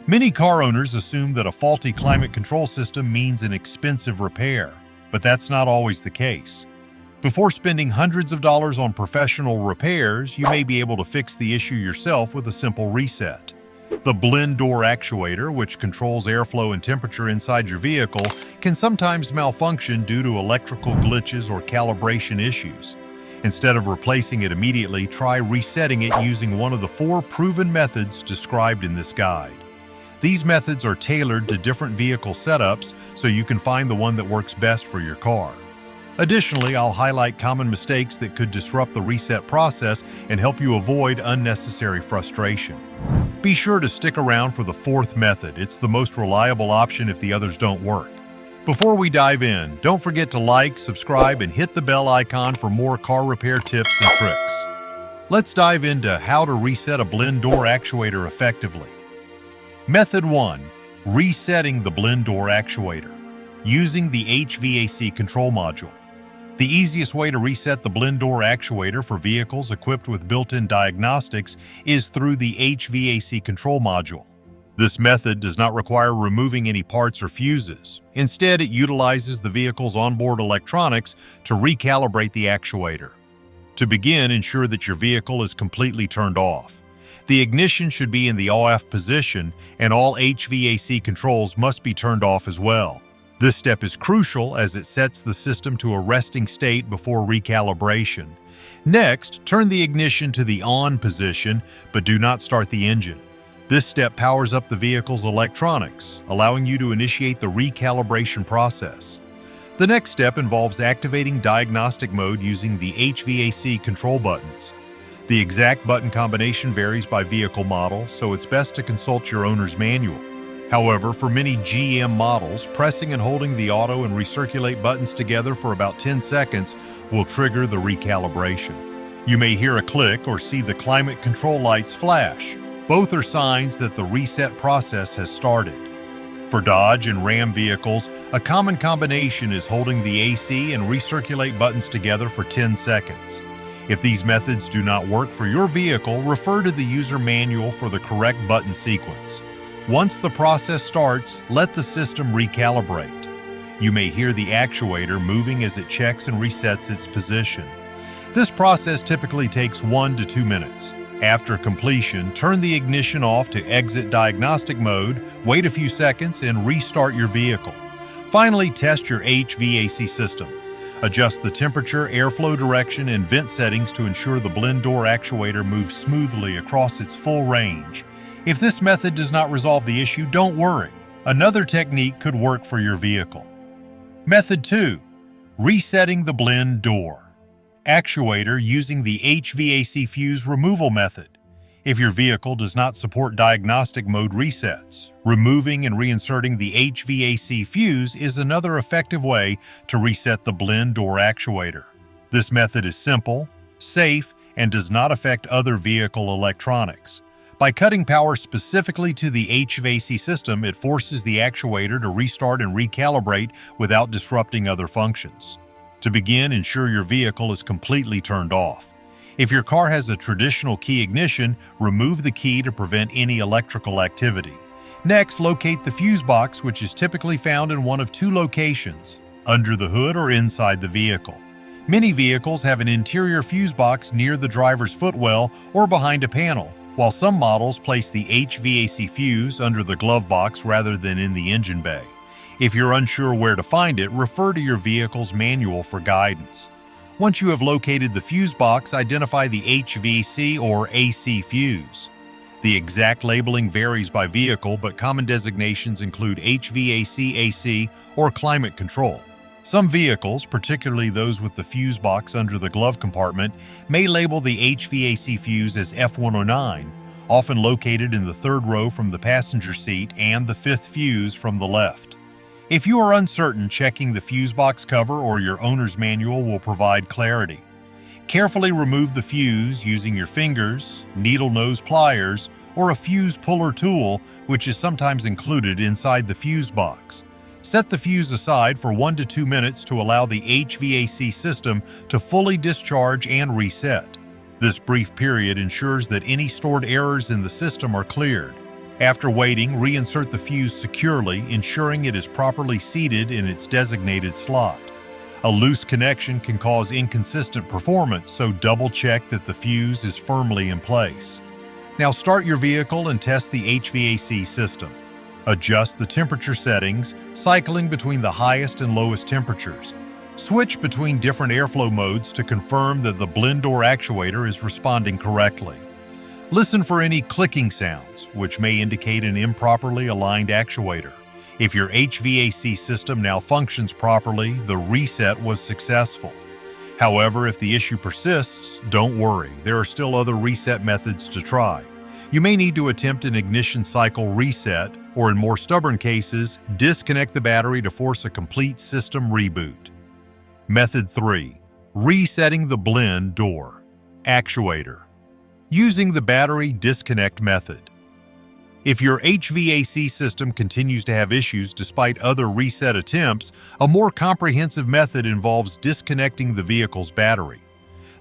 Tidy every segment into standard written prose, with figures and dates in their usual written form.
Many car owners assume that a faulty climate control system means an expensive repair, but that's not always the case. Before spending hundreds of dollars on professional repairs, you may be able to fix the issue yourself with a simple reset. The blend door actuator, which controls airflow and temperature inside your vehicle, can sometimes malfunction due to electrical glitches or calibration issues. Instead of replacing it immediately, try resetting it using one of the 4 proven methods described in this guide. These methods are tailored to different vehicle setups, so you can find the one that works best for your car. Additionally, I'll highlight common mistakes that could disrupt the reset process and help you avoid unnecessary frustration. Be sure to stick around for the 4th method. It's the most reliable option if the others don't work. Before we dive in, don't forget to like, subscribe, and hit the bell icon for more car repair tips and tricks. Let's dive into how to reset a blend door actuator effectively. Method 1. Resetting the blend door actuator. Using the HVAC control module. The easiest way to reset the blend door actuator for vehicles equipped with built-in diagnostics is through the HVAC control module. This method does not require removing any parts or fuses. Instead, it utilizes the vehicle's onboard electronics to recalibrate the actuator. To begin, ensure that your vehicle is completely turned off. The ignition should be in the off position, and all HVAC controls must be turned off as well. This step is crucial as it sets the system to a resting state before recalibration. Next, turn the ignition to the on position, but do not start the engine. This step powers up the vehicle's electronics, allowing you to initiate the recalibration process. The next step involves activating diagnostic mode using the HVAC control buttons. The exact button combination varies by vehicle model, so it's best to consult your owner's manual. However, for many GM models, pressing and holding the auto and recirculate buttons together for about 10 seconds will trigger the recalibration. You may hear a click or see the climate control lights flash. Both are signs that the reset process has started. For Dodge and Ram vehicles, a common combination is holding the AC and recirculate buttons together for 10 seconds. If these methods do not work for your vehicle, refer to the user manual for the correct button sequence. Once the process starts, let the system recalibrate. You may hear the actuator moving as it checks and resets its position. This process typically takes 1 to 2 minutes. After completion, turn the ignition off to exit diagnostic mode, wait a few seconds, and restart your vehicle. Finally, test your HVAC system. Adjust the temperature, airflow direction, and vent settings to ensure the blend door actuator moves smoothly across its full range. If this method does not resolve the issue, don't worry. Another technique could work for your vehicle. Method 2. Resetting the blend door actuator using the HVAC fuse removal method. If your vehicle does not support diagnostic mode resets, removing and reinserting the HVAC fuse is another effective way to reset the blend door actuator. This method is simple, safe, and does not affect other vehicle electronics. By cutting power specifically to the HVAC system, it forces the actuator to restart and recalibrate without disrupting other functions. To begin, ensure your vehicle is completely turned off. If your car has a traditional key ignition, remove the key to prevent any electrical activity. Next, locate the fuse box, which is typically found in one of 2 locations, under the hood or inside the vehicle. Many vehicles have an interior fuse box near the driver's footwell or behind a panel, while some models place the HVAC fuse under the glove box rather than in the engine bay. If you're unsure where to find it, refer to your vehicle's manual for guidance. Once you have located the fuse box, identify the HVAC or AC fuse. The exact labeling varies by vehicle, but common designations include HVAC AC or climate control. Some vehicles, particularly those with the fuse box under the glove compartment, may label the HVAC fuse as F109, often located in the 3rd row from the passenger seat and the 5th fuse from the left. If you are uncertain, checking the fuse box cover or your owner's manual will provide clarity. Carefully remove the fuse using your fingers, needle nose pliers, or a fuse puller tool, which is sometimes included inside the fuse box. Set the fuse aside for 1 to 2 minutes to allow the HVAC system to fully discharge and reset. This brief period ensures that any stored errors in the system are cleared. After waiting, reinsert the fuse securely, ensuring it is properly seated in its designated slot. A loose connection can cause inconsistent performance, so double-check that the fuse is firmly in place. Now start your vehicle and test the HVAC system. Adjust the temperature settings, cycling between the highest and lowest temperatures. Switch between different airflow modes to confirm that the blend door actuator is responding correctly. Listen for any clicking sounds, which may indicate an improperly aligned actuator. If your HVAC system now functions properly, the reset was successful. However, if the issue persists, don't worry, there are still other reset methods to try. You may need to attempt an ignition cycle reset, or in more stubborn cases, disconnect the battery to force a complete system reboot. Method 3. Resetting the blend door actuator. Using the battery disconnect method. If your HVAC system continues to have issues despite other reset attempts, a more comprehensive method involves disconnecting the vehicle's battery.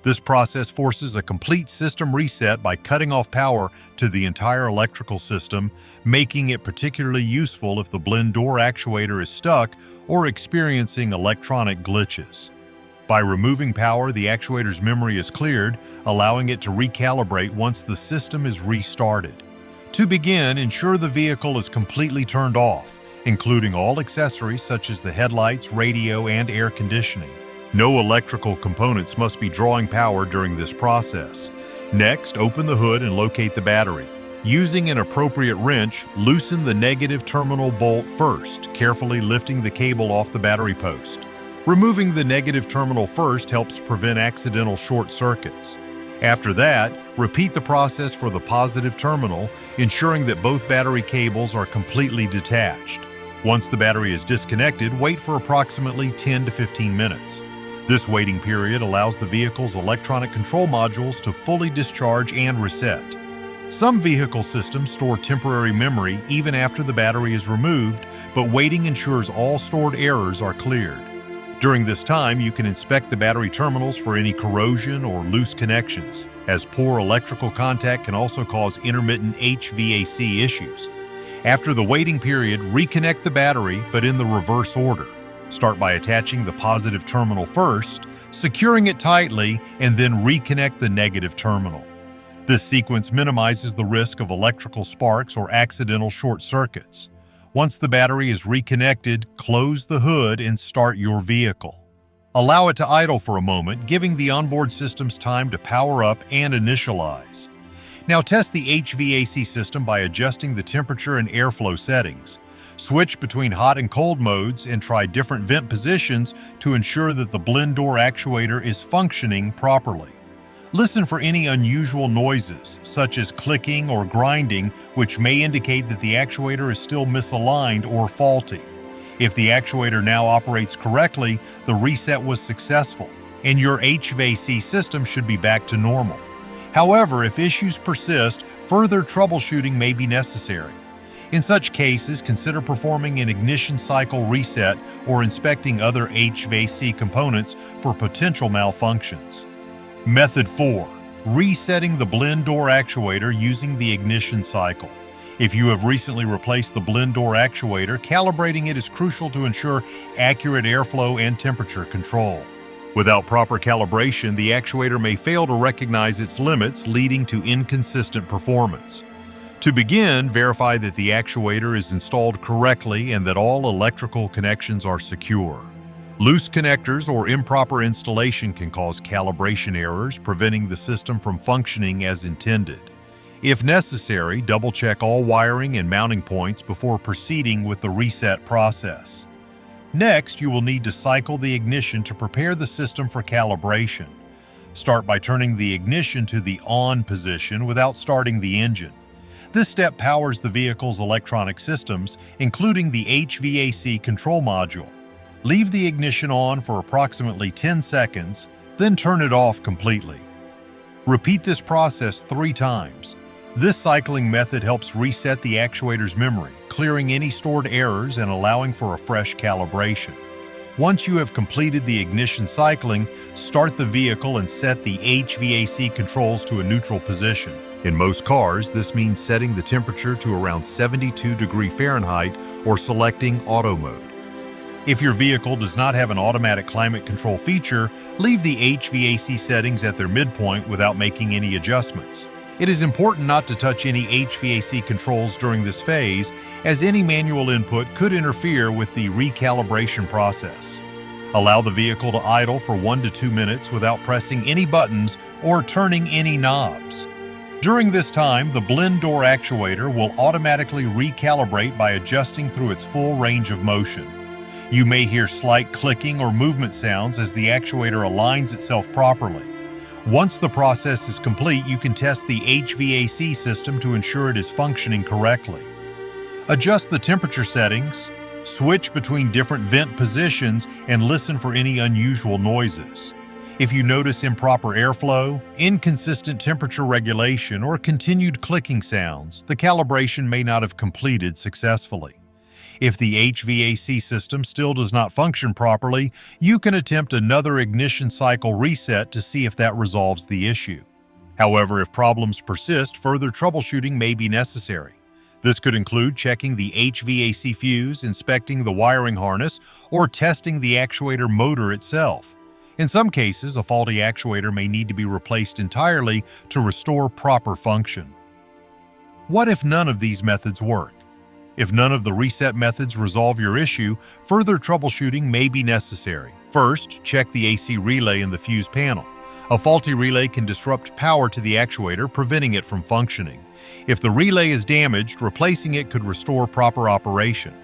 This process forces a complete system reset by cutting off power to the entire electrical system, making it particularly useful if the blend door actuator is stuck or experiencing electronic glitches. By removing power, the actuator's memory is cleared, allowing it to recalibrate once the system is restarted. To begin, ensure the vehicle is completely turned off, including all accessories such as the headlights, radio, and air conditioning. No electrical components must be drawing power during this process. Next, open the hood and locate the battery. Using an appropriate wrench, loosen the negative terminal bolt first, carefully lifting the cable off the battery post. Removing the negative terminal first helps prevent accidental short circuits. After that, repeat the process for the positive terminal, ensuring that both battery cables are completely detached. Once the battery is disconnected, wait for approximately 10 to 15 minutes. This waiting period allows the vehicle's electronic control modules to fully discharge and reset. Some vehicle systems store temporary memory even after the battery is removed, but waiting ensures all stored errors are cleared. During this time, you can inspect the battery terminals for any corrosion or loose connections, as poor electrical contact can also cause intermittent HVAC issues. After the waiting period, reconnect the battery, but in the reverse order. Start by attaching the positive terminal first, securing it tightly, and then reconnect the negative terminal. This sequence minimizes the risk of electrical sparks or accidental short circuits. Once the battery is reconnected, close the hood and start your vehicle. Allow it to idle for a moment, giving the onboard systems time to power up and initialize. Now test the HVAC system by adjusting the temperature and airflow settings. Switch between hot and cold modes and try different vent positions to ensure that the blend door actuator is functioning properly. Listen for any unusual noises, such as clicking or grinding, which may indicate that the actuator is still misaligned or faulty. If the actuator now operates correctly, the reset was successful, and your HVAC system should be back to normal. However, if issues persist, further troubleshooting may be necessary. In such cases, consider performing an ignition cycle reset or inspecting other HVAC components for potential malfunctions. Method 4. Resetting the blend door actuator using the ignition cycle. If you have recently replaced the blend door actuator, calibrating it is crucial to ensure accurate airflow and temperature control. Without proper calibration, the actuator may fail to recognize its limits, leading to inconsistent performance. To begin, verify that the actuator is installed correctly and that all electrical connections are secure. Loose connectors or improper installation can cause calibration errors, preventing the system from functioning as intended. If necessary, double-check all wiring and mounting points before proceeding with the reset process. Next, you will need to cycle the ignition to prepare the system for calibration. Start by turning the ignition to the on position without starting the engine. This step powers the vehicle's electronic systems, including the HVAC control module. Leave the ignition on for approximately 10 seconds, then turn it off completely. Repeat this process 3 times. This cycling method helps reset the actuator's memory, clearing any stored errors and allowing for a fresh calibration. Once you have completed the ignition cycling, start the vehicle and set the HVAC controls to a neutral position, In most cars, this means setting the temperature to around 72°F or selecting Auto Mode. If your vehicle does not have an automatic climate control feature, leave the HVAC settings at their midpoint without making any adjustments. It is important not to touch any HVAC controls during this phase, as any manual input could interfere with the recalibration process. Allow the vehicle to idle for 1 to 2 minutes without pressing any buttons or turning any knobs. During this time, the blend door actuator will automatically recalibrate by adjusting through its full range of motion. You may hear slight clicking or movement sounds as the actuator aligns itself properly. Once the process is complete, you can test the HVAC system to ensure it is functioning correctly. Adjust the temperature settings, switch between different vent positions, and listen for any unusual noises. If you notice improper airflow, inconsistent temperature regulation, or continued clicking sounds, the calibration may not have completed successfully. If the HVAC system still does not function properly, you can attempt another ignition cycle reset to see if that resolves the issue. However, if problems persist, further troubleshooting may be necessary. This could include checking the HVAC fuse, inspecting the wiring harness, or testing the actuator motor itself. In some cases, a faulty actuator may need to be replaced entirely to restore proper function. What if none of these methods work? If none of the reset methods resolve your issue, further troubleshooting may be necessary. First, check the AC relay in the fuse panel. A faulty relay can disrupt power to the actuator, preventing it from functioning. If the relay is damaged, replacing it could restore proper operation.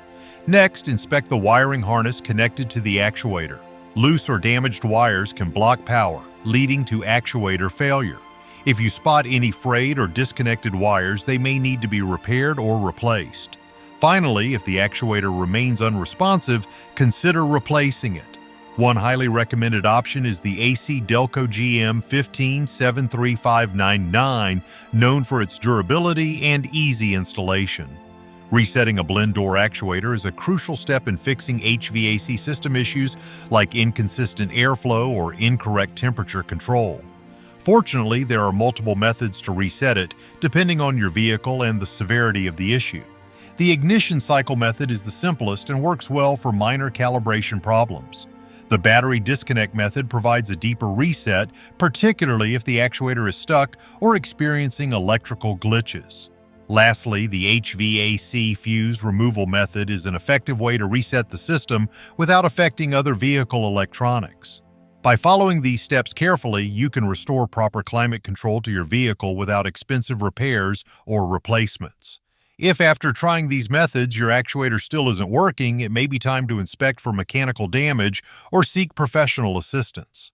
Next, inspect the wiring harness connected to the actuator. Loose or damaged wires can block power, leading to actuator failure. If you spot any frayed or disconnected wires, they may need to be repaired or replaced. Finally, if the actuator remains unresponsive, consider replacing it. One highly recommended option is the AC Delco GM 1573599, known for its durability and easy installation. Resetting a blend door actuator is a crucial step in fixing HVAC system issues like inconsistent airflow or incorrect temperature control. Fortunately, there are multiple methods to reset it, depending on your vehicle and the severity of the issue. The ignition cycle method is the simplest and works well for minor calibration problems. The battery disconnect method provides a deeper reset, particularly if the actuator is stuck or experiencing electrical glitches. Lastly, the HVAC fuse removal method is an effective way to reset the system without affecting other vehicle electronics. By following these steps carefully, you can restore proper climate control to your vehicle without expensive repairs or replacements. If after trying these methods your actuator still isn't working, it may be time to inspect for mechanical damage or seek professional assistance.